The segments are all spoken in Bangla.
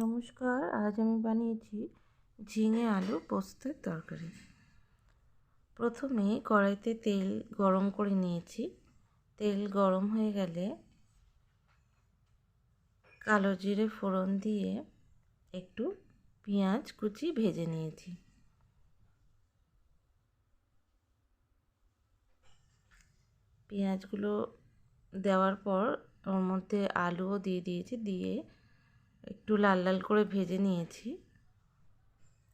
নমস্কার, আজ আমি বানিয়েছি ঝিঙে আলু পোস্তের তরকারি। প্রথমে কড়াইতে তেল গরম করে নিয়েছি। তেল গরম হয়ে গেলে কালো জিরে ফোড়ন দিয়ে একটু পেঁয়াজ কুচি ভেজে নিয়েছি। পেঁয়াজগুলো দেওয়ার পর ওর মধ্যে আলুও দিয়ে দিয়েছি, দিয়ে একটু লাল লাল করে ভেজে নিয়েছি।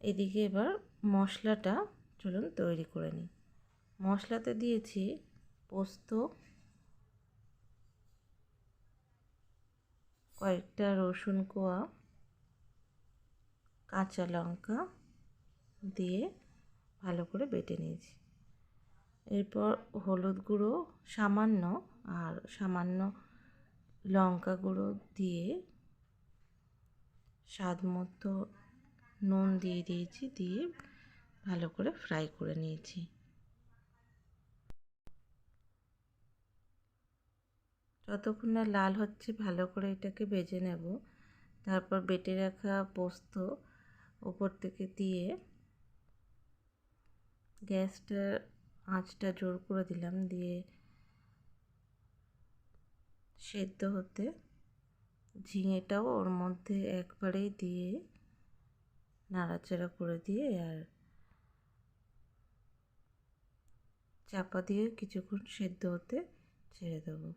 এদিকে এবার মশলাটা চলুন তৈরি করে নিই। মশলাতে দিয়েছি পোস্ত, কয়েকটা রসুন কোয়া, কাঁচা লঙ্কা দিয়ে ভালো করে বেটে নিয়েছি। এরপর হলুদ গুঁড়ো সামান্য আর সামান্য লঙ্কা গুঁড়ো দিয়ে স্বাদ মতো নুন দিয়ে দিয়েছি, দিয়ে ভালো করে ফ্রাই করে নিয়েছি। যতক্ষণ না লাল হচ্ছে ভালো করে এটাকে ভেজে নেব। তারপর বেটে রাখা পোস্ত উপর থেকে দিয়ে গ্যাসটার আঁচটা জোর করে দিলাম, দিয়ে সেদ্ধ হতে ঝিঙেটাও ওর মধ্যে একবারেই দিয়ে নাড়াচাড়া করে দিয়ে আর চাপা দিয়ে কিছুক্ষণ সেদ্ধ হতে ছেড়ে দেবো।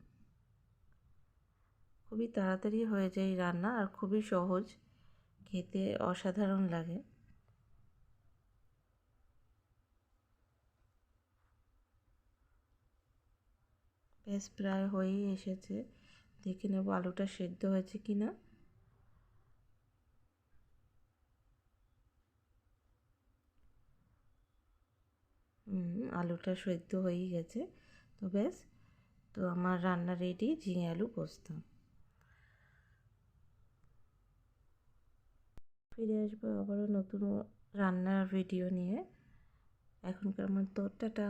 খুবই তাড়াতাড়ি হয়ে যায় রান্না আর খুবই সহজ, খেতে অসাধারণ লাগে। বেশ প্রায় হয়েই এসেছে, দেখে নেব আলুটা সেদ্ধ হয়েছে কি না। আলুটা সেদ্ধ হয়েই গেছে। তো ব্যাস, তো আমার রান্না রেডি, ঝিঙে আলু পোস্ত। ফিরে আসবো আবারও নতুন রান্নার ভিডিও নিয়ে। এখনকার মতো টাটা।